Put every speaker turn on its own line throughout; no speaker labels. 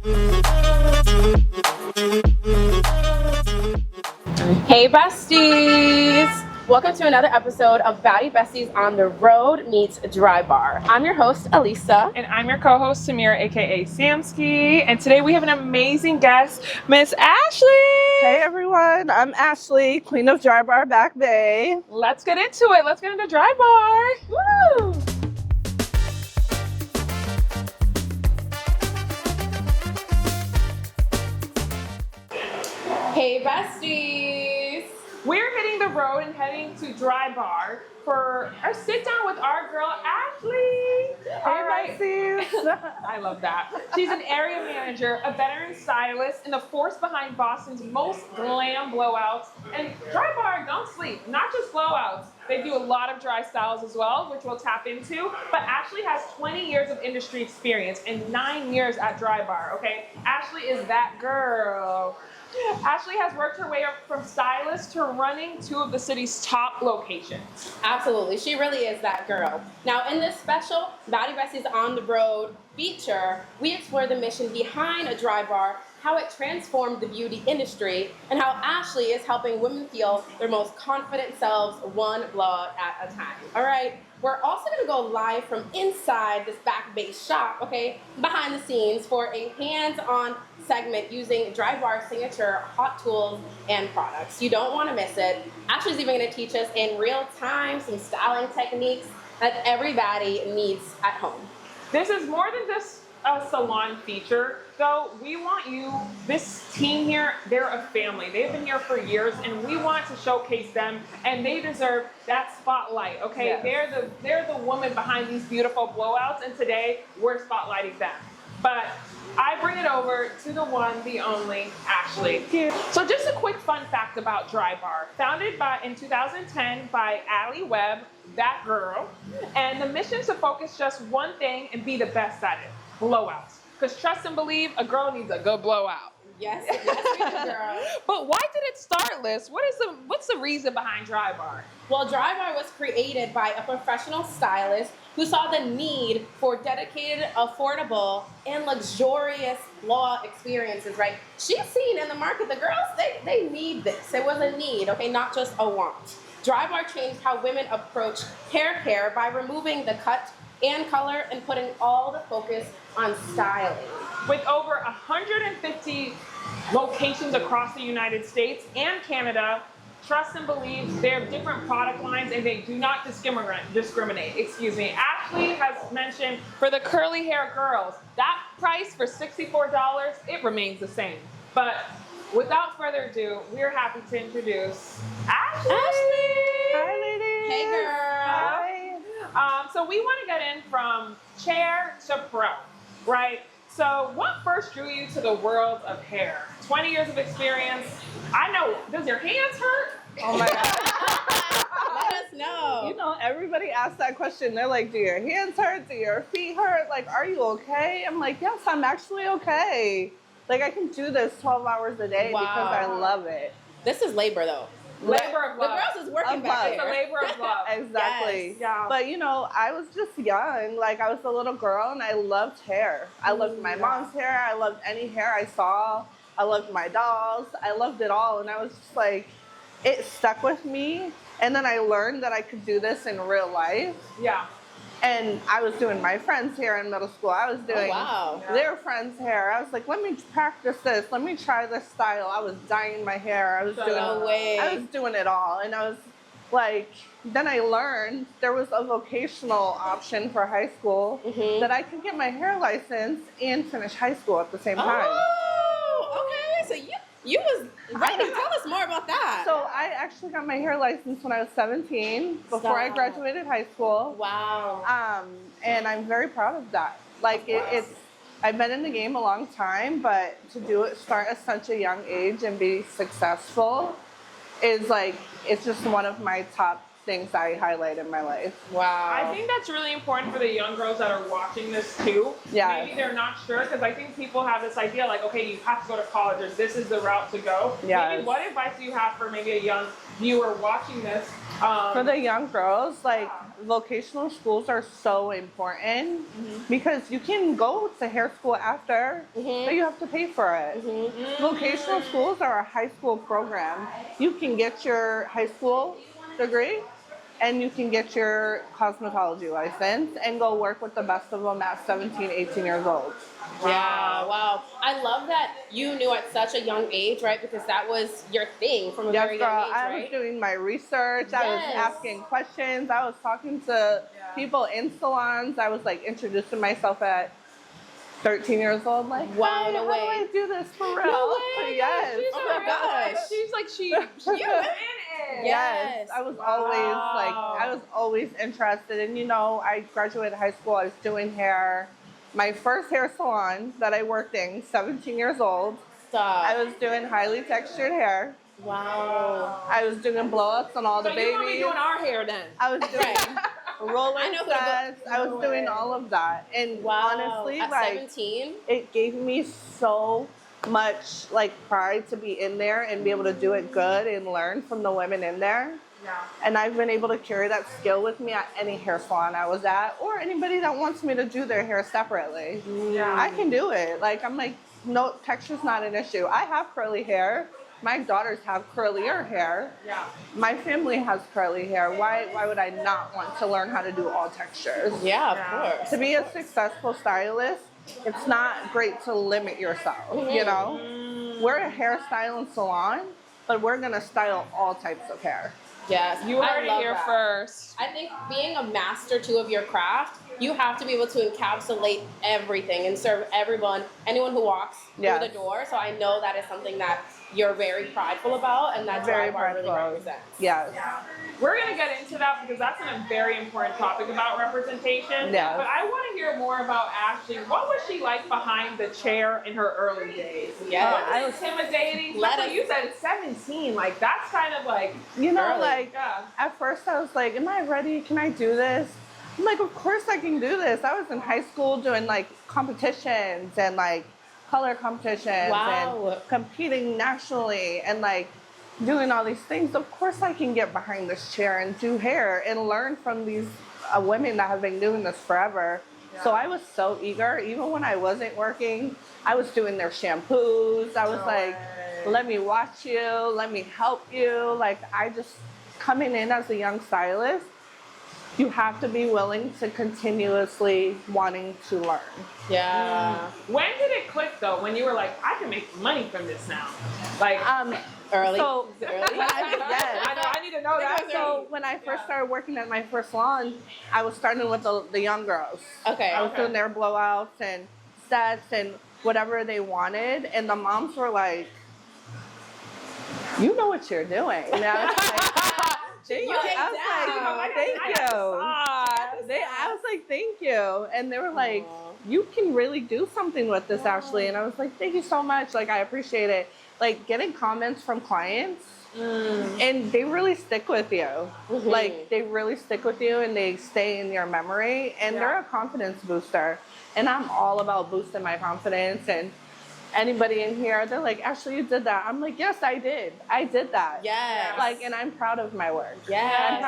Hey besties! Welcome to another episode of Baddie Besties on the Road meets Drybar. I'm your host, Elisa.
And I'm your co-host, Samira, aka Samsky. And today we have an amazing guest, Miss Ashley!
Hey everyone, I'm Ashley, Queen of Drybar Back Bay.
Let's get into it. Let's get into Drybar.
Woo! Hey besties!
We're hitting the road and heading to Drybar for our sit down with our girl, Ashley. All right. I love that. She's an area manager, a veteran stylist, and the force behind Boston's most glam blowouts. And Drybar don't sleep, not just blowouts. They do a lot of dry styles as well, which we'll tap into. But Ashley has 20 years of industry experience and 9 years at Drybar, okay? Ashley is that girl. Ashley has worked her way up from stylist to running two of the city's top locations.
Absolutely, she really is that girl. Now in this special Baddie Besties on the Road feature, we explore the mission behind a Drybar, how it transformed the beauty industry, and how Ashley is helping women feel their most confident selves one blowout at a time. All right, we're also gonna go live from inside this Back Bay shop, okay, behind the scenes for a hands-on segment using Drybar signature hot tools and products. You don't wanna miss it. Ashley's even gonna teach us in real time some styling techniques that everybody needs at home.
This is more than just a salon feature, though. We want you, this team here, they're a family. They've been here for years, and we want to showcase them, and they deserve that spotlight, okay? Yes. They're the woman behind these beautiful blowouts, and today we're spotlighting them. But I bring it over to the one, the only, Ashley. So just a quick fun fact about Drybar. Founded in 2010 by Allie Webb, that girl, and the mission is to focus just one thing and be the best at it, blowouts. Because trust and believe, a girl needs a good blowout.
Yes, we do, girl.
But why did it start, Liz? What's the reason behind Drybar?
Well, Drybar was created by a professional stylist who saw the need for dedicated, affordable, and luxurious blowout experiences, right? She's seen in the market, the girls, they need this. It was a need, okay, not just a want. Drybar changed how women approach hair care by removing the cut and color and putting all the focus on styling.
With over 150 locations across the United States and Canada, trust and believe, they have different product lines and they do not discriminate. Ashley has mentioned for the curly hair girls, that price for $64, it remains the same. But without further ado, we're happy to introduce Ashley.
Hi, ladies.
Hey, girl.
Hi.
So we want to get in from chair to pro, right? So what first drew you to the world of hair? 20 years of experience. I know, does your hands hurt?
Oh my God.
Let us know.
You know, everybody asks that question. They're like, do your hands hurt? Do your feet hurt? Like, are you okay? I'm like, yes, I'm actually okay. Like, I can do this 12 hours a day because I love it.
This is labor, though.
Labor of love.
The girls is working back
It's a labor of love.
Exactly.
Yes. Yeah.
But you know, I was just young. Like, I was a little girl and I loved hair. I loved my mom's hair. I loved any hair I saw. I loved my dolls. I loved it all. And I was just like, it stuck with me. And then I learned that I could do this in real life.
Yeah.
And I was doing my friends' hair in middle school. I was doing their friends' hair. I was like, let me practice this. Let me try this style. I was dyeing my hair. I was doing it all. And I was like, then I learned there was a vocational option for high school that I could get my hair license and finish high school at the same time.
Oh, okay. So you was ready. Tell us more about that.
So I actually got my hair license when I was 17, before I graduated high school.
Wow.
And I'm very proud of that. Like, it's, I've been in the game a long time, but to start at such a young age and be successful is like, it's just one of my top things I highlight in my life.
Wow.
I think that's really important for the young girls that are watching this too.
Yeah.
Maybe they're not sure because I think people have this idea like, okay, you have to go to college or this is the route to go.
Yes.
Maybe what advice do you have for maybe a young viewer watching this?
For the young girls, like vocational schools are so important because you can go to hair school after, but you have to pay for it. Vocational schools are a high school program. You can get your high school degree and you can get your cosmetology license and go work with the best of them at 17, 18 years old.
Yeah, wow. I love that you knew at such a young age, right? Because that was your thing from a very young age,
I
right?
was doing my research. I was asking questions. I was talking to people in salons. I was like introducing myself at 13 years old. Like,
wow,
hey,
no
how
way.
do I do this for real?
No way.
Yes.
Oh my gosh.
She's like, she went in it.
Yes.
I was always interested. And you know, I graduated high school. I was doing hair. My first hair salon that I worked in, 17 years old.
Stop.
I was doing highly textured hair.
Wow.
I was doing blowouts on all the babies.
So you want me doing our hair then?
I was doing roller
I know who to
sets. I was doing all of that. And honestly,
at
like
17?
it gave me so much like pride to be in there and be able to do it good and learn from the women in there.
Yeah.
And I've been able to carry that skill with me at any hair salon I was at or anybody that wants me to do their hair separately.
Yeah.
I can do it. Like I'm like, no, texture's not an issue. I have curly hair. My daughters have curlier hair.
Yeah.
My family has curly hair. Why would I not want to learn how to do all textures?
Yeah, of course.
To be a successful stylist, it's not great to limit yourself, you know? We're a hairstyle and salon, but we're gonna style all types of hair.
Yes.
You
I
heard it
love
here
that.
first.
I think being a master too of your craft, you have to be able to encapsulate everything and serve anyone who walks through the door. So I know that is something that you're very prideful about and that
Very
Drybar really
prideful.
represents.
Yes.
We're going to get into that because that's a very important topic about representation.
Yeah.
But I want to hear more about Ashley. What was she like behind the chair in her early days?
Yes.
Was it intimidating?
Let
Like
us-
you said, it's 17. Like, that's kind of like,
You know,
Early.
like
yeah.
at first I was like, am I ready? Can I do this? I'm like, of course I can do this. I was in high school doing like competitions and like color competitions
Wow.
and competing nationally and like doing all these things. Of course I can get behind this chair and do hair and learn from these women that have been doing this forever.
Yeah.
So I was so eager. Even when I wasn't working, I was doing their shampoos. I was like, let me watch you, let me help you. Like I just coming in as a young stylist, you have to be willing to continuously wanting to learn.
Yeah.
When did it click though? When you were like, I can make money from this now? Like,
Early.
So,
Early.
yes.
I know, I need to know that.
So when I first started working at my first salon, I was starting with the young girls.
Okay.
I was doing their blowouts and sets and whatever they wanted, and the moms were like, "You know what you're doing." And I was like,
You get
I was like, "Thank you." I was like, "Thank you," and they were like, "You can really do something with this, Ashley." And I was like, "Thank you so much. Like, I appreciate it." Like getting comments from clients, and they really stick with you. Like they really stick with you, and they stay in your memory, and they're a confidence booster. And I'm all about boosting my confidence. And anybody in here, they're like, "Ashley, you did that." I'm like, "Yes, I did. I did that."
Yes.
Like, and I'm proud of my work.
Yes.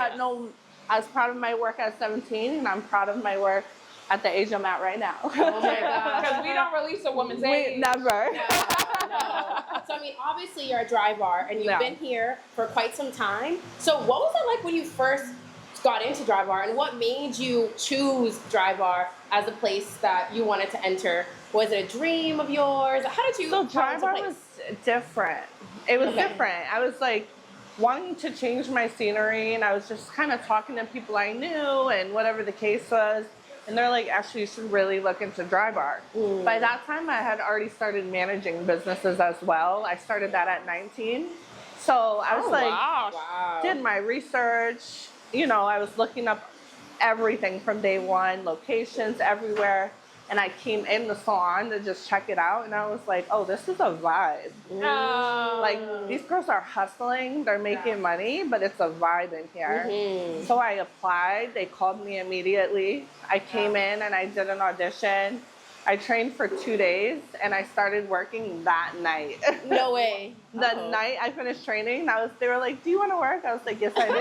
I was proud of my work at 17, and I'm proud of my work at the age I'm at right now.
Oh my gosh.
Because we don't release a woman's age.
Never.
No. So, I mean, obviously you're a Drybar and you've
Yeah.
been here for quite some time. So what was it like when you first got into Drybar and what made you choose Drybar as a place that you wanted to enter? Was it a dream of yours? How did you
So
fall into
Drybar
place?
was different. It was
Okay.
different. I was like wanting to change my scenery, and I was just kind of talking to people I knew and whatever the case was. And they're like, "Actually, you should really look into Drybar." By that time, I had already started managing businesses as well. I started that at 19. So I was
Wow.
did my research. You know, I was looking up everything from day one, locations everywhere. and I came in the salon to just check it out, and I was like, oh, this is a vibe. Like, these girls are hustling, they're making money, but it's a vibe in here. So I applied, they called me immediately. I came in and I did an audition. I trained for 2 days, and I started working that night.
No way.
The night I finished training, they were like, do you want to work? I was like, yes, I do.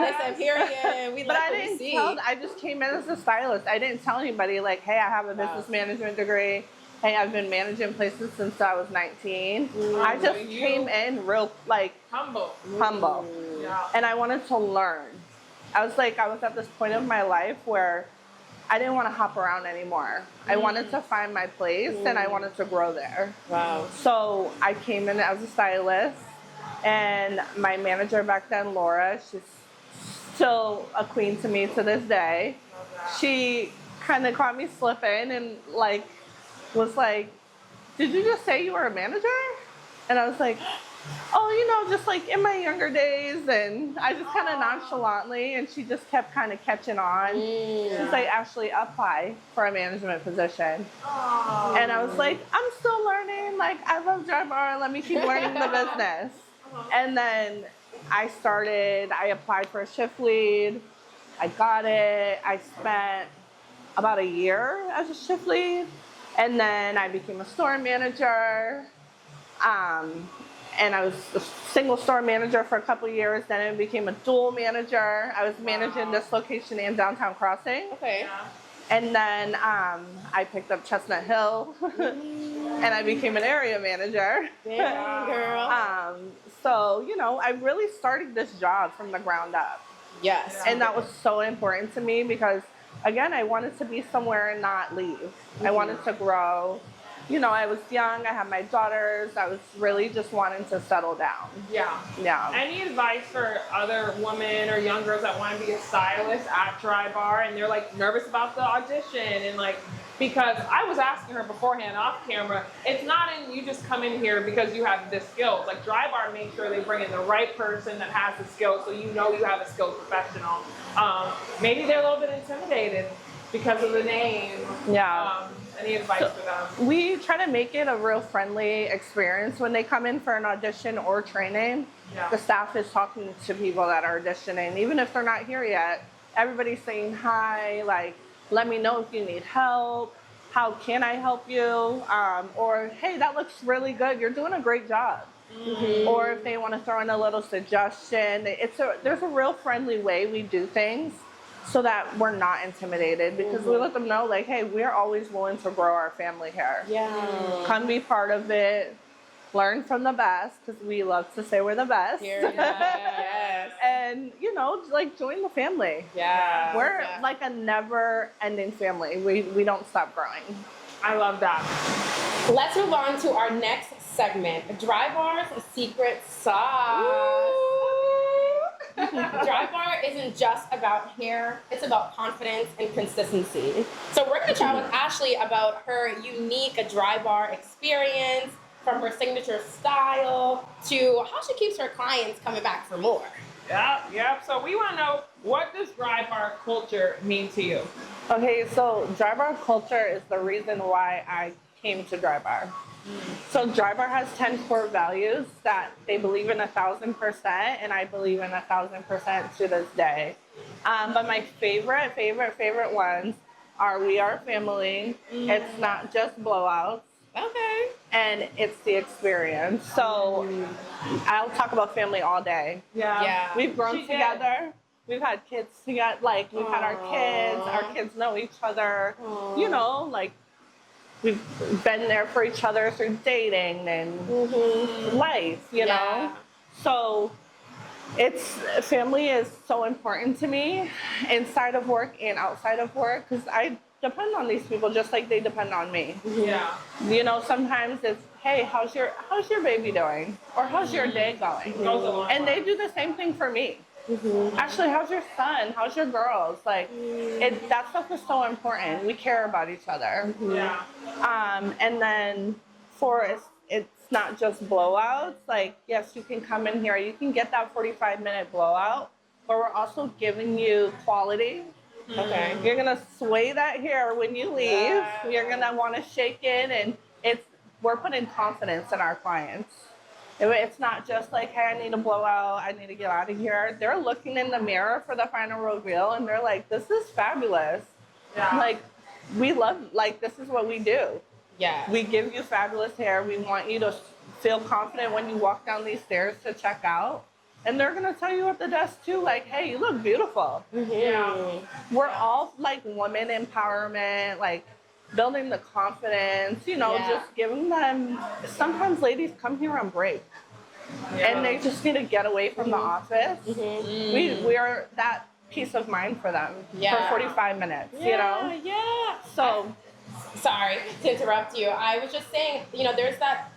Listen, period. We
But
like
I didn't tell, I just came in as a stylist. I didn't tell anybody, like, hey, I have a business management degree. Hey, I've been managing places since I was 19. I just came in real, like, humble. Yeah. And I wanted to learn. I was at this point of my life where I didn't want to hop around anymore. I wanted to find my place, and I wanted to grow there. Wow. So I came in as a stylist, and my manager back then, Laura, she's still a queen to me to this day. She kind of caught me slipping and like was like, did you just say you were a manager? And I was like, oh, you know, just like in my younger days. And I just kind of nonchalantly, and she just kept kind of catching on. She's like, Ashley, apply for a management position. And I was like, I'm still learning. Like, I love Drybar. Let me keep learning the business. And then I applied for a shift lead. I got it. I spent about a year as a shift lead. And then I became a store manager. And I was a single store manager for a couple of years. Then I became a dual manager. I was managing this location and Downtown Crossing. Okay. And then I picked up Chestnut Hill, and I became an area manager.
Damn, girl.
So, you know, I really started this job from the ground up. Yes. And that was so important to me because, again, I wanted to be somewhere and not leave. I wanted to grow. You know, I was young, I had my daughters, I was really just wanting to settle down. Yeah.
Any advice for other women or young girls that want to be a stylist at Drybar and they're like nervous about the audition and like, because I was asking her beforehand off camera, it's not in you just come in here because you have the skills. Like Drybar makes sure they bring in the right person that has the skills so you know you have a skilled professional. Maybe they're a little bit intimidated because of the name.
Yeah.
Any advice for them?
We try to make it a real friendly experience when they come in for an audition or training. Yeah. The staff is talking to people that are auditioning, even if they're not here yet. Everybody's saying hi, like, let me know if you need help. How can I help you? Or, hey, that looks really good. You're doing a great job. Or if they want to throw in a little suggestion, there's a real friendly way we do things, so that we're not intimidated because we let them know, like, hey, we're always willing to grow our family here. Yeah. Come be part of it. Learn from the best because we love to say we're the best. Yes. And, you know, like, join the family. Yeah. We're like a never-ending family. We don't stop growing.
I love that.
Let's move on to our next segment, Drybar's Secret Sauce. Drybar isn't just about hair, it's about confidence and consistency. So we're going to chat with Ashley about her unique Drybar experience, from her signature style to how she keeps her clients coming back for more.
Yeah. So we want to know, what does Drybar culture mean to you?
Okay, so Drybar culture is the reason why I came to Drybar. So Drybar has 10 core values that they believe in 1,000%, and I believe in 1,000% to this day. But my favorite ones are we are family. It's not just blowouts. Okay. And it's the experience. So I'll talk about family all day. Yeah. We've grown together. We've had kids together. Like, we've had our kids. Our kids know each other. You know, like, we've been there for each other through dating and life, you know? So family is so important to me inside of work and outside of work because I depend on these people just like they depend on me. Yeah. You know, sometimes it's, hey, how's your baby doing? Or how's your day going? And they do the same thing for me. Ashley, how's your son? How's your girls? Like, that stuff is so important. We care about each other. Yeah. And then it's not just blowouts. Like, yes, you can come in here. You can get that 45-minute blowout, but we're also giving you quality
Okay.
You're gonna sway that hair when you leave.
Yeah.
You're gonna want to shake it, and we're putting confidence in our clients. It's not just like, hey, I need to blow out, I need to get out of here. They're looking in the mirror for the final reveal, and they're like, this is fabulous.
Yeah.
Like, we love, like, this is what we do.
Yeah.
We give you fabulous hair. We want you to feel confident when you walk down these stairs to check out. And they're going to tell you at the desk, too, like, hey, you look beautiful.
Yeah.
We're all, like, women empowerment, like, building the confidence, you know, just giving them. Sometimes ladies come here on break. And they just need to get away from the office. We're that peace of mind for them for 45 minutes, you know?
Yeah.
So,
sorry to interrupt you. I was just saying, you know, there's that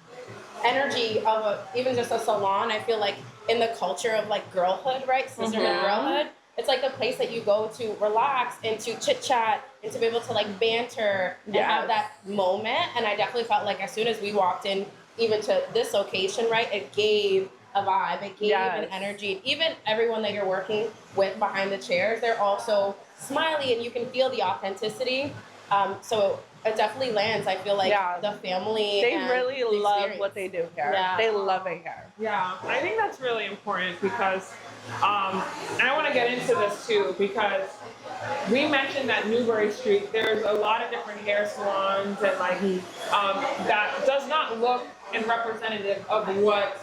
energy of even just a salon. I feel like in the culture of like girlhood, right? Sisterhood, girlhood. It's like a place that you go to relax and to chit chat and to be able to like banter and have that moment. And I definitely felt like as soon as we walked in, even to this location, right, it gave a vibe, it gave an energy. Even everyone that you're working with behind the chairs, they're also smiley and you can feel the authenticity. So it definitely lands. I feel like the family.
They
and
really
the
love
experience.
what they do here.
Yeah.
They love it here.
Yeah, I think that's really important because, and I want to get into this too because we mentioned that Newbury Street, there's a lot of different hair salons and like that does not look and representative of what,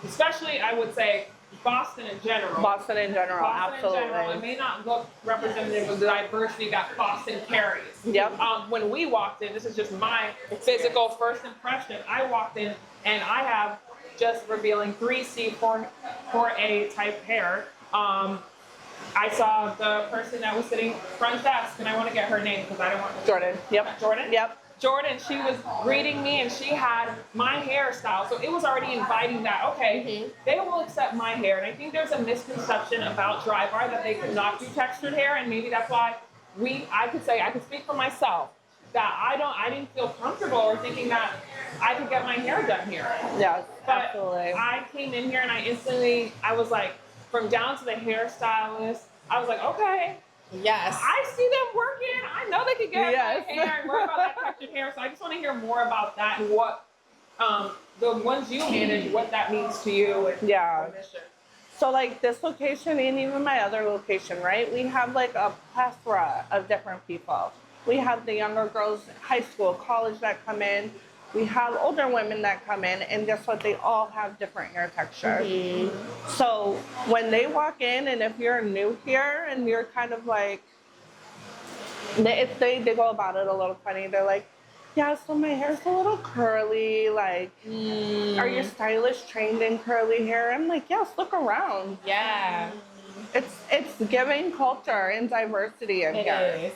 especially I would say Boston in general.
Boston in general, absolutely.
In general, it may not look representative of the diversity that Boston carries.
Yep.
When we walked in, this is just my physical first impression. I walked in and I have just revealing 3C, 4A type hair. I saw the person that was sitting front desk, and I want to get her name because I don't want to.
Jordan. Yep.
Jordan?
Yep.
Jordan, she was greeting me and she had my hairstyle. So it was already inviting that, okay, they will accept my hair. And I think there's a misconception about Drybar that they cannot do textured hair. And maybe that's why I could speak for myself, that I didn't feel comfortable or thinking that I could get my hair done here.
Yes,
But
absolutely.
I came in here and I was like, from down to the hairstylist, I was like, okay.
Yes.
I see them working. I know they could get my hair and work about that textured hair. So I just want to hear more about that and what the ones you manage, what that means to you. And
So like this location and even my other location, right? We have like a plethora of different people. We have the younger girls, high school, college that come in. We have older women that come in, and guess what? They all have different hair texture. So when they walk in, and if you're new here and you're kind of like, they go about it a little funny. They're like, yeah, so my hair's a little curly. Like, are your stylists trained in curly hair? I'm like, yes, look around.
Yeah.
It's giving culture and diversity in here.
It is.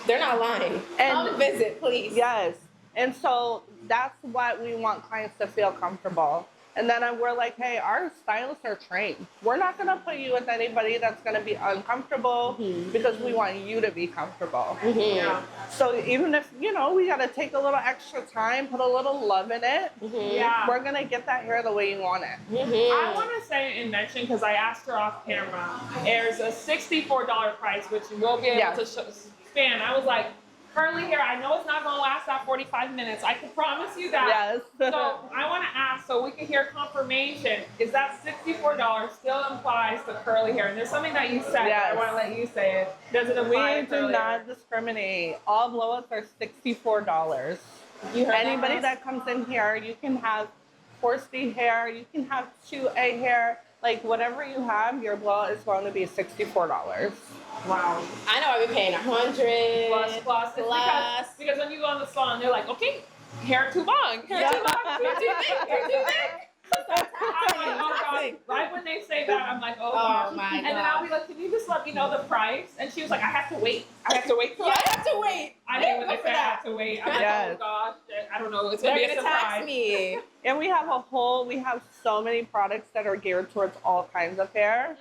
They're not lying.
And
come visit, please.
Yes. And so that's what we want clients to feel comfortable. And then we're like, hey, our stylists are trained. We're not going to put you with anybody that's going to be uncomfortable because we want you to be comfortable.
Yeah.
So even if, you know, we got to take a little extra time, put a little love in it, we're going to get that hair the way you want it.
I want to say and mention, because I asked her off camera, there's a $64 price, which you will be able to span. I was like, curly hair, I know it's not going to last that 45 minutes. I can promise you that.
Yes.
So I want to ask, so we can hear confirmation, is that $64 still implies the curly hair? And there's something that you said, I want to let you say it. Does it apply to curly hair?
We do not discriminate. All blowouts are $64. Anybody that comes in here, you can have 4C hair, you can have 2A hair. Like, whatever you have, your blowout is going to be $64.
Wow.
I know I've been paying $100
plus. Because when you go in the salon, they're like, okay, hair too long. Hair too thick. I'm like, oh God. Right when they say that, I'm like, oh gosh.
My
and then I'll be like, can you just let me know the price? And she was like, I have to wait. I have to wait till
I have to wait.
I knew when they said I have to wait. I'm like, oh gosh, I don't know. It's
They're
gonna be a
gonna
surprise.
tax me.
And we have so many products that are geared towards all kinds of hair.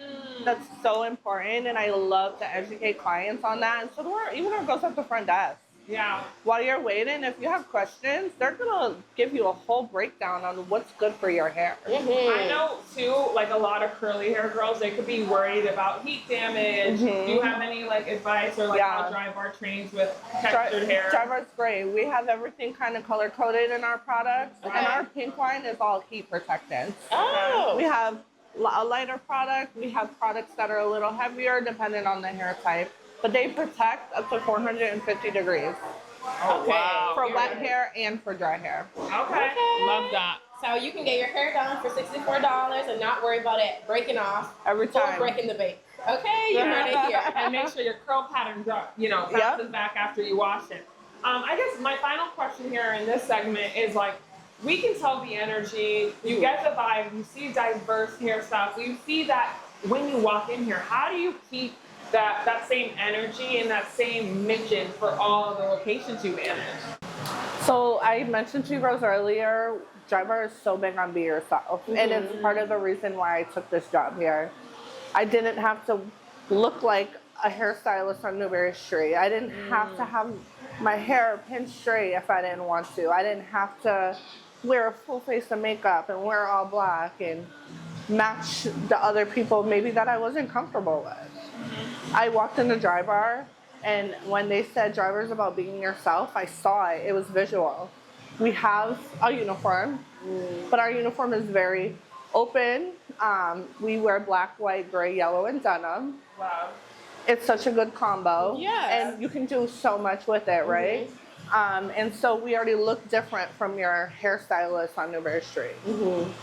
That's so important, and I love to educate clients on that. And so even our girls at the front desk.
Yeah.
While you're waiting, if you have questions, they're gonna give you a whole breakdown on what's good for your hair.
I know too, like a lot of curly hair girls, they could be worried about heat damage. Do you have any like advice or like how Drybar trains with textured hair?
Drybar's great. We have everything kind of color coded in our products, and our pink line is all heat protectant.
Oh.
We have a lighter product. We have products that are a little heavier depending on the hair type, but they protect up to 450 degrees.
Oh, wow.
For wet hair and for dry hair.
Okay. Love that.
So you can get your hair done for $64 and not worry about it breaking off
Every time.
or breaking the bank. Okay, you heard it here.
And make sure your curl pattern bounces back after you wash it. I guess my final question here in this segment is like, we can tell the energy, you get the vibe, you see diverse hairstyles, you see that when you walk in here. How do you keep that same energy and that same mission for all of the locations you manage?
So I mentioned to you girls earlier, Drybar is so big on be yourself. And it's part of the reason why I took this job here. I didn't have to look like a hairstylist on Newberry Street. I didn't have to have my hair pinned straight if I didn't want to. I didn't have to wear a full face of makeup and wear all black and match the other people maybe that I wasn't comfortable with. I walked into Drybar, and when they said Drybar's about being yourself, I saw it. It was visual. We have a uniform, but our uniform is very open. We wear black, white, gray, yellow, and denim.
Wow.
It's such a good combo.
Yeah.
And you can do so much with it, right? And so we already look different from your hairstylist on Newberry Street.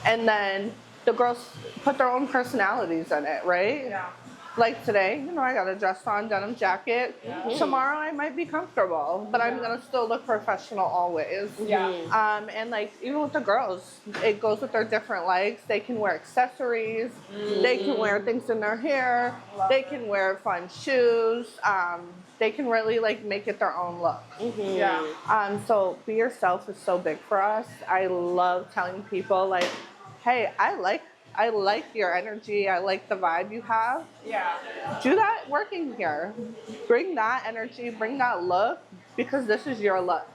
And then the girls put their own personalities in it, right?
Yeah.
Like today, I got a dress on, denim jacket. Tomorrow I might be comfortable, but I'm gonna still look professional always.
Yeah.
And like even with the girls, it goes with their different likes. They can wear accessories. They can wear things in their hair. They can wear fun shoes. They can really like make it their own look.
Yeah.
So be yourself is so big for us. I love telling people like, hey, I like your energy. I like the vibe you have.
Yeah.
Do that working here. Bring that energy, bring that look, because this is your look.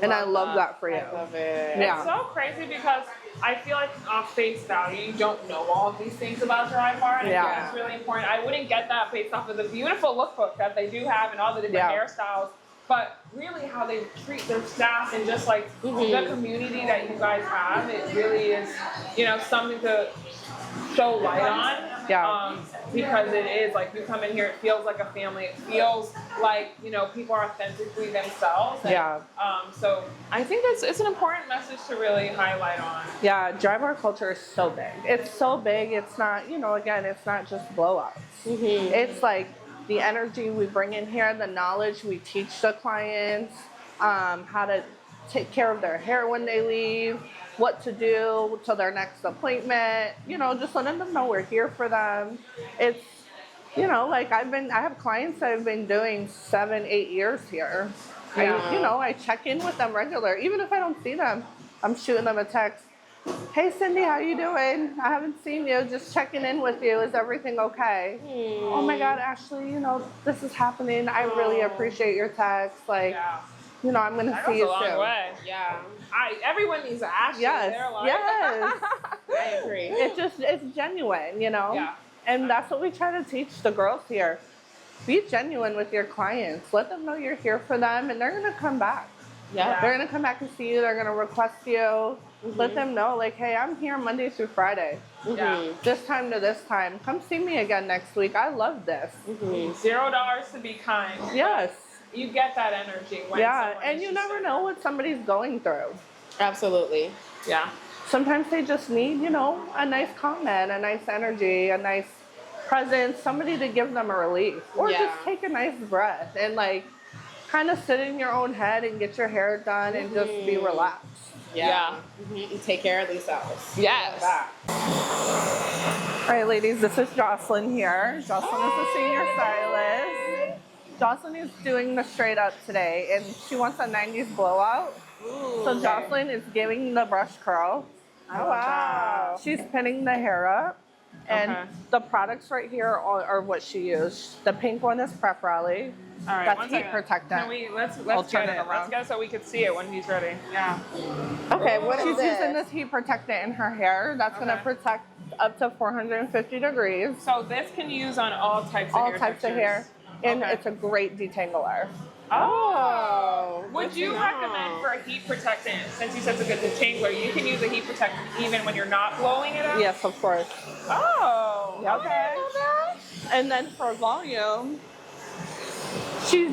And I love that for you.
I love it.
Yeah.
It's so crazy because I feel like off face value, you don't know all of these things about Drybar, and I think it's really important. I wouldn't get that based off of the beautiful lookbook that they do have and all the different hairstyles, but really how they treat their staff and just like the community that you guys have. It really is, something to show light on.
Yeah.
Because it is like you come in here, it feels like a family. It feels like people are authentically themselves. And, so I think it's an important message to really highlight on.
Yeah, Drybar culture is so big. It's so big. It's not, again, it's not just blowouts. It's like the energy we bring in here, the knowledge we teach the clients, how to take care of their hair when they leave, what to do till their next appointment, just letting them know we're here for them. It's, like I have clients that have been doing 7-8 years here. I check in with them regular. Even if I don't see them, I'm shooting them a text. Hey Cindy, how you doing? I haven't seen you, just checking in with you. Is everything okay? Oh my God, Ashley, this is happening. I really appreciate your text. Like, I'm going to see you soon.
That goes a long way.
Yeah.
Everyone needs an Ashley in their life.
Yes.
I agree.
It's genuine,
Yeah.
And that's what we try to teach the girls here. Be genuine with your clients. Let them know you're here for them, and they're going to come back.
Yeah.
They're going to come back and see you. They're going to request you. Let them know, like, hey, I'm here Monday through Friday. This time to this time. Come see me again next week. I love this.
$0 to be kind.
Yes.
You get that energy when
and you never know what somebody's going through.
Absolutely.
Yeah.
Sometimes they just need, a nice comment, a nice energy, a nice presence, somebody to give them a relief. Or just take a nice breath and, like, kind of sit in your own head and get your hair done and just be relaxed.
Yeah. And take care of themselves.
Yes.
All right, ladies, this is Jocelyn here. Jocelyn is the senior stylist. Jocelyn is doing the straight up today, and she wants a 90s blowout. So Jocelyn is giving the brush curl.
Oh, wow.
She's pinning the hair up. And the products right here are what she used. The pink one is Prep Rally.
All right,
that's heat protectant.
Can we let's
turn
get
it
it. Let's get it so we can see it when he's ready. Yeah.
Okay, what is
She's
this?
using this heat protectant in her hair. That's gonna protect up to 450 degrees.
So this can use on all types of
all
hair
types
textures.
of hair, and it's a great detangler.
Oh. Would
good
you
to know.
recommend for a heat protectant, since you said it's a good detangler, you can use a heat protectant even when you're not blowing it out?
Yes, of course.
Oh.
Yep.
Okay.
And then for volume, she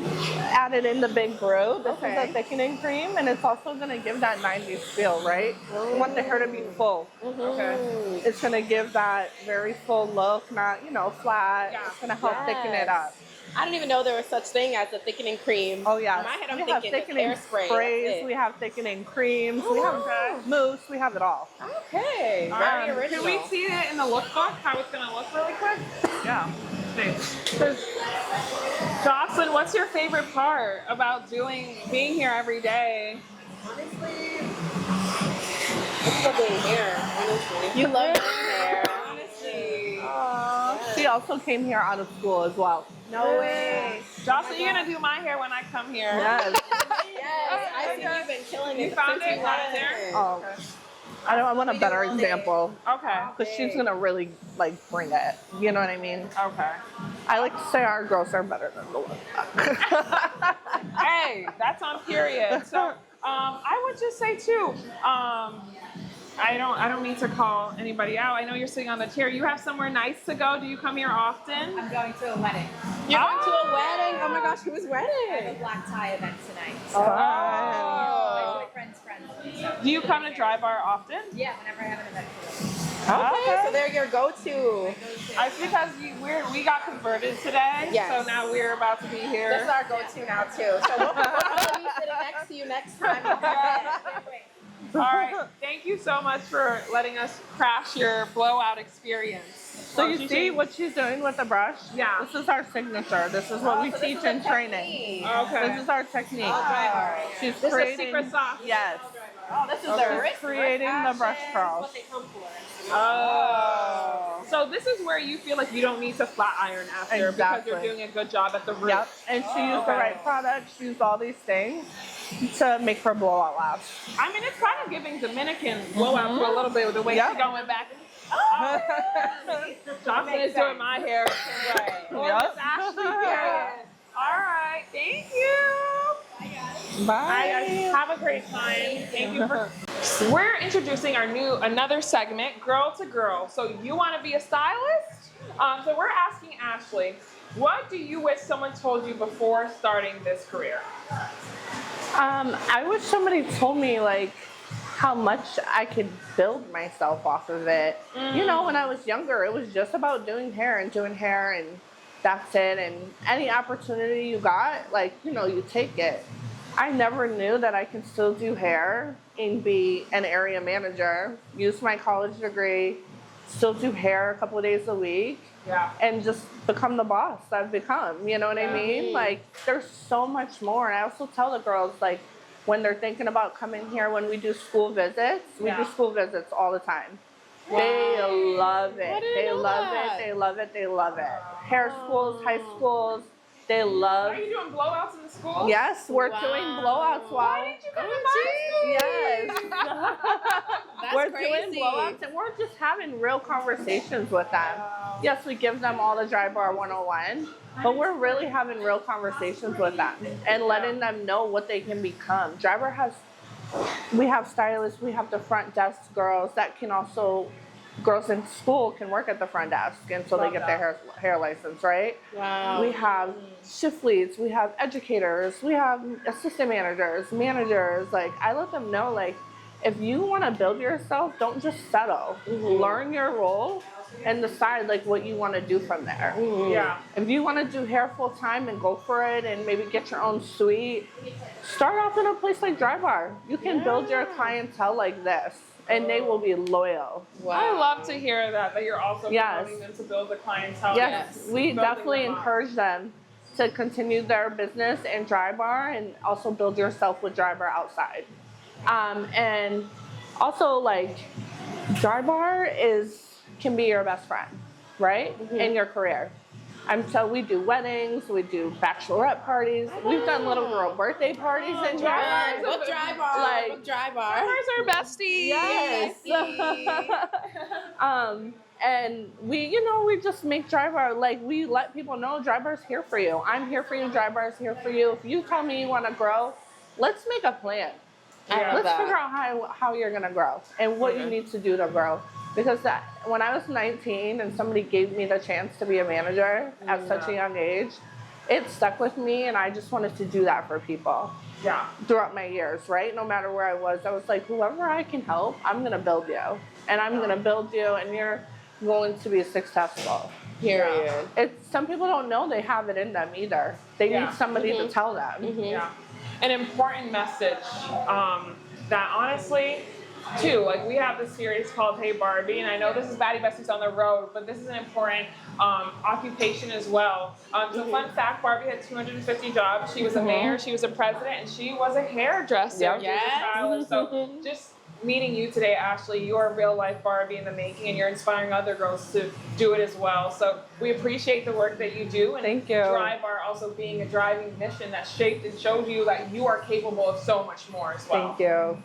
added in the Big Brew. This is a thickening cream, and it's also going to give that 90s feel, right? You want the hair to be full.
Okay.
It's going to give that very full look, not, flat.
Yeah.
It's going to help thicken it up.
I didn't even know there was such thing as a thickening cream.
Oh, yeah.
In my head, I'm
We have
thinking
thickening
hairspray.
sprays, we have thickening creams, we have mousse, we have it all.
Okay, very original.
Can we see it in the lookbook, how it's going to look really quick? Yeah. Jocelyn, what's your favorite part about being here every day?
Honestly, it's loving hair, honestly. You love your hair. Honestly.
She also came here out of school as well.
No way.
Jocelyn, you're going to do my hair when I come here.
Yes.
Yes, I see you've been killing it.
You found
since
it
you
right
went.
there?
Oh. I want a better example.
Okay.
Because she's going to really, bring it. You know what I mean?
Okay.
I like to say our girls are better than the ones.
Hey, that's on period. So, I would just say too, I don't mean to call anybody out. I know you're sitting on the chair. You have somewhere nice to go. Do you come here often?
I'm going to a wedding.
You're going to a wedding? Oh my gosh, whose
I have a
wedding?
black tie event tonight.
Oh.
My boyfriend's friends. So,
Do you come to Drybar often?
yeah, whenever I have an event for them.
Okay, so they're your go-to.
It's because we got converted today.
Yes.
So now we're about to be here.
This is our go-to now too. So we'll be sitting next to you next time.
All right. Thank you so much for letting us crash your blowout experience.
So you see what she's doing with the brush?
Yeah.
This is our signature. This is what we
so
teach
this is
in
the
training.
technique.
Okay.
This is our technique. She's
This is
creating,
secret sauce.
Yes.
Oh, this is
She's
the wrist
creating the brush curls.
What they come for.
Oh. So this is where you feel like you don't need to flat iron after because you're
Exactly.
doing a good job at the root.
Yep. And she used the right products. She used all these things to make her blowout last.
I mean, it's kind of giving Dominican blowout to a little bit with the way she's going back. Oh. Jocelyn is doing my hair. Right. Well,
Yep.
it's Ashley Pemberton. All right. Thank you.
Bye.
Have a great time. Thank you for. We're introducing another segment, Girl to Girl. So you want to be a stylist? So we're asking Ashley, what do you wish someone told you before starting this career?
I wish somebody told me how much I could build myself off of it. You know, when I was younger, it was just about doing hair and that's it. And any opportunity you got, you take it. I never knew that I can still do hair and be an area manager, use my college degree, still do hair a couple of days a week.
Yeah.
And just become the boss I've become. You know what I mean? There's so much more. And I also tell the girls, when they're thinking about coming here, when we do school visits, we do school visits all the time. Wow. They love it. They love it. They love it. They love it. Hair schools, high schools, they love.
Are you doing blowouts in the school?
Yes, we're doing blowouts.
Why did you come to my school?
Yes. We're doing blowouts and we're just having real conversations with them. Yes, we give them all the Drybar 101, but we're really having real conversations with them and letting them know what they can become. Drybar we have stylists, we have the front desk girls that can also, girls in school can work at the front desk until they get their hair license, right?
Wow.
We have shift leads, we have educators, we have assistant managers. I let them know, if you want to build yourself, don't just settle. Learn your role and decide what you want to do from there.
Yeah.
If you want to do hair full time and go for it and maybe get your own suite, start off in a place like Drybar. You can build your clientele like this and they will be loyal.
Wow. I love to hear that you're also promoting them to build a clientele.
Yes, we definitely encourage them to continue their business in Drybar and also build yourself with Drybar outside. And also Drybar can be your best friend, right? In your career. So we do weddings, we do bachelorette parties, we've done little girl birthday parties in here.
Book Drybar.
Like,
Book Drybar.
Drivers are besties.
Yes. And we just make Drybar, like, we let people know Drybar's here for you. I'm here for you, Drybar's here for you. If you tell me you want to grow, let's make a plan. Let's figure out how you're going to grow and what you need to do to grow. Because when I was 19 and somebody gave me the chance to be a manager at such a young age, it stuck with me, and I just wanted to do that for people.
Yeah.
Throughout my years, right? No matter where I was like, whoever I can help, I'm going to build you. And I'm going to build you, and you're going to be successful.
Period.
Some people don't know they have it in them either. They need somebody to tell them.
Yeah. An important message that honestly, too, like we have this series called Hey Barbie, and I know this is Baddie Besties on the road, but this is an important occupation as well. So fun fact, Barbie had 250 jobs. She was a mayor, she was a president, and she was a hairdresser.
Yes.
So just meeting you today, Ashley, you're a real life Barbie in the making, and you're inspiring other girls to do it as well. So we appreciate the work that you do. And
Thank you.
Drybar also being a driving mission that shaped and showed you that you are capable of so much more as well.
Thank you.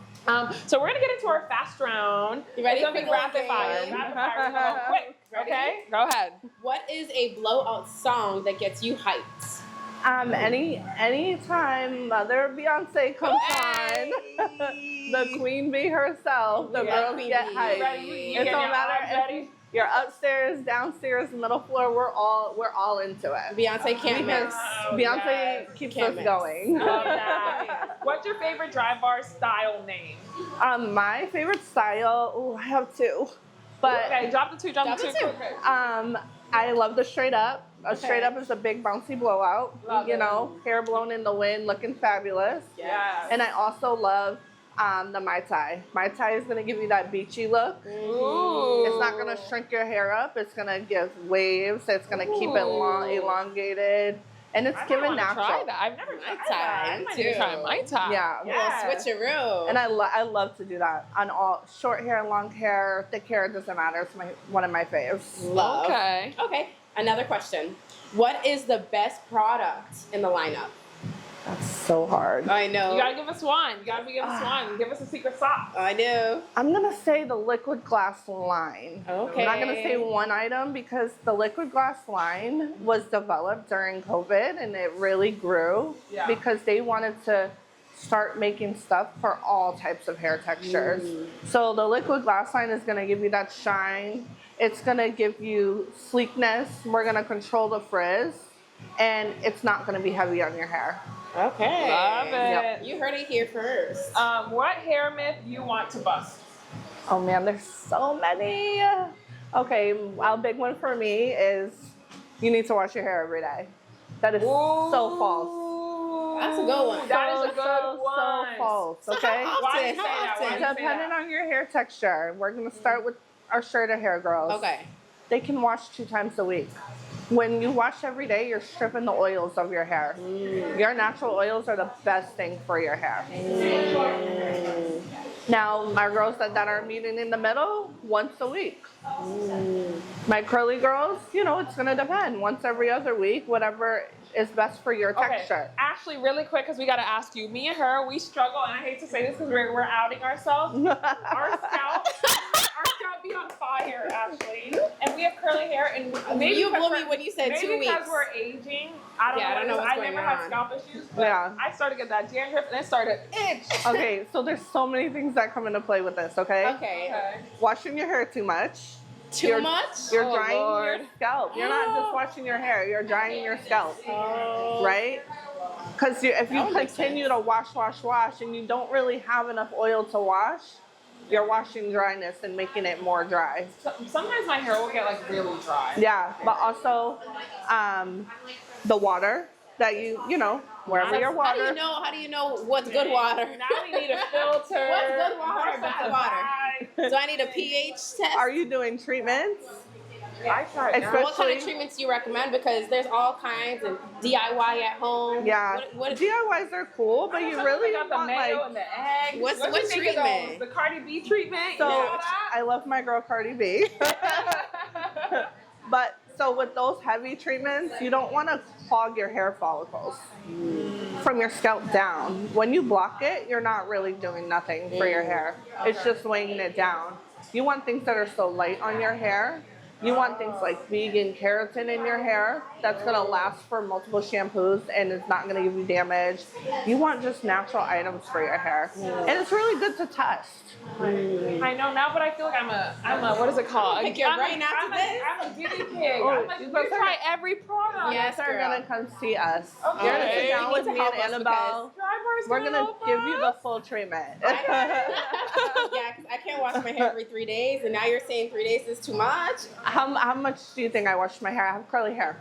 So we're gonna get into our fast round.
You ready
It's gonna
for
be
the
rapid fire.
game?
Rapid fire. Go quick.
Ready?
Okay. Go ahead.
What is a blowout song that gets you hyped?
Anytime Mother Beyonce comes on, the queen bee herself, the girls
Queen
get
bee.
hyped.
Ready?
It don't matter
Ready?
if you're upstairs, downstairs, middle floor. We're all into it.
Beyonce can't mix.
Beyonce
yes.
keeps
Can't
us
mix.
going.
Love that. What's your favorite Drybar style name?
My favorite style. Oh, I have two, but
Okay, drop the two. Drop the two. Quick.
I love the straight up. A straight up is a big bouncy blowout.
Love it.
Hair blown in the wind, looking fabulous.
Yes.
And I also love the Mai Tai. Mai Tai is going to give you that beachy look.
Ooh.
It's not going to shrink your hair up. It's going to give waves. It's going to keep it elongated. And it's given natural.
Try that. I've never tried that. I might need to try Mai Tai.
Yeah.
Yes.
Switcheroo.
And I love to do that on all short hair, long hair, thick hair. It doesn't matter. It's one of my faves.
Love.
Okay.
Okay. Another question. What is the best product in the lineup?
That's so hard.
I know.
You gotta give us one. You gotta give us one. Give us a secret sauce.
I know.
I'm going to say the liquid glass line.
Okay.
I'm not going to say one item because the liquid glass line was developed during COVID and it really grew because they wanted to start making stuff for all types of hair textures. So the liquid glass line is going to give you that shine. It's going to give you sleekness. We're going to control the frizz, and it's not going to be heavy on your hair.
Okay.
Love it.
Yep.
You heard it here first.
What hair myth you want to bust?
Oh man, there's so many. Okay, a big one for me is you need to wash your hair every day. That is so false.
That's a good one.
That is a good one.
So false, okay?
Why do you say that? Why do you say
Depending
that?
on your hair texture, we're going to start with our shorter hair girls.
Okay.
They can wash 2 times a week. When you wash every day, you're stripping the oils of your hair. Your natural oils are the best thing for your hair. Now, my girls that are meeting in the middle, once a week. My curly girls, it's going to depend. Once every other week, whatever is best for your texture.
Ashley, really quick, because we got to ask you. Me and her, we struggle, and I hate to say this because we're outing ourselves. Our scalp be on fire, Ashley. And we have curly hair, and maybe
You blew
because
me when you said 2
maybe
weeks.
because we're aging. I don't know.
what's
I
going
never had
on.
scalp issues, but
Yeah.
I started to get that dandruff, and it started to itch.
Okay, so there's so many things that come into play with this, okay?
Okay.
Washing your hair too much.
Too much?
You're
Oh,
drying
Lord.
your scalp. You're not just washing your hair, you're drying your scalp, right? Because if you
That would make
continue to wash, and you don't really have enough oil to wash, you're washing dryness and making it more dry.
Sometimes my hair will get like really dry.
Yeah, but also the water that wherever your water.
How do you know what's good water?
Now we need a filter.
What's good water or
What's
bad
a
water?
bad?
Do I need a pH test?
Are you doing treatments?
I tried that.
Especially-
What kind of treatments do you recommend? Because there's all kinds of DIY at home.
Yeah,
What
DIYs are cool, but you really
got the
want
mayo
like.
and the eggs.
What
you think of
treatment?
those? The Cardi B treatment.
So
you know that?
I love my girl Cardi B. But so with those heavy treatments, you don't want to clog your hair follicles from your scalp down. When you block it, you're not really doing nothing for your hair. It's just weighing it down. You want things that are so light on your hair. You want things like vegan keratin in your hair that's going to last for multiple shampoos and it's not going to give you damage. You want just natural items for your hair. And it's really good to test.
I know now, but I feel like I'm a what is it called?
Pick your brain after this.
I'm a guinea pig.
Oh,
I'm like,
you
we
guys are-
try every product.
Yes,
They're
girl.
going to come see us.
Okay.
You're going to sit down
You
with
need
me
to
and
help us
Annabelle.
Drybar's
We're going to
help
give you the
us.
full treatment.
Yeah, 'cause I can't wash my hair every 3 days, and now you're saying 3 days is too much.
How much do you think I wash my hair? I have curly hair.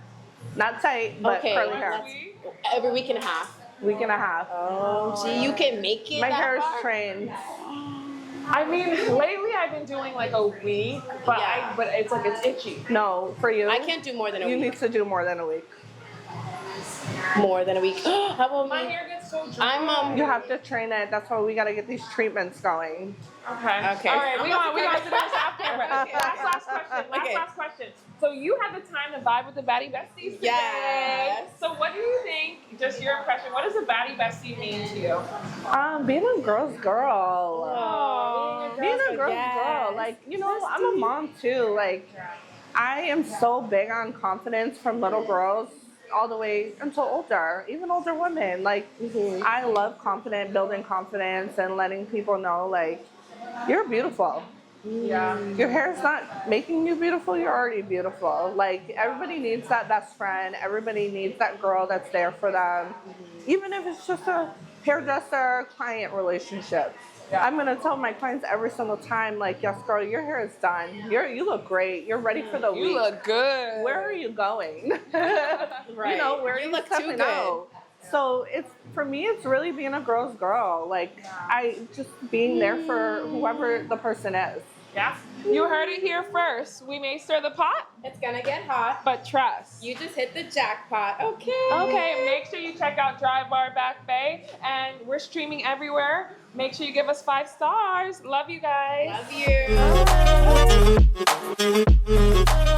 Not tight, but
Okay,
curly
Once
hair.
a week?
Every week and a half.
Week and a half.
Oh, gee, you can make it.
My
that
hair is
far?
trained.
I mean, lately I've been doing like a week, but
Yeah.
but it's like it's itchy.
No, for you.
I can't do more than a
You
week.
need to do more than a week.
More than a week. How about
My
me?
hair gets so dry.
I'm
You have to train it. That's why we got to get these treatments going.
Okay.
Okay.
All right. We want to do this after.
Okay.
Last question.
Okay.
Last question. So you had the time to vibe with the Baddie Besties today.
Yes.
So what do you think? Just your impression. What does a Baddie Bestie mean to you?
Being a girl's girl.
Aw.
Being a girl's girl. Like, you know, I'm a mom too. Like, I am so big on confidence from little girls all the way until older, even older women. Like, I love building confidence and letting people know, like, you're beautiful.
Yeah.
Your hair's not making you beautiful, you're already beautiful. Like, everybody needs that best friend. Everybody needs that girl that's there for them. Even if it's just a hairdresser-client relationship.
Yeah.
I'm going to tell my clients every single time, like, yes, girl, your hair is done. You look great. You're ready for the week.
You look good.
Where are you going?
Right.
You know, where are
You
you
look too
stepping
good.
out? So for me, it's really being a girl's girl. Like, just being there for whoever the person is.
Yeah. You heard it here first. We may stir the pot,
It's gonna get hot.
but trust.
You just hit the jackpot. Okay.
Okay, make sure you check out Drybar Back Bay, and we're streaming everywhere. Make sure you give us 5 stars. Love you guys.
Love you.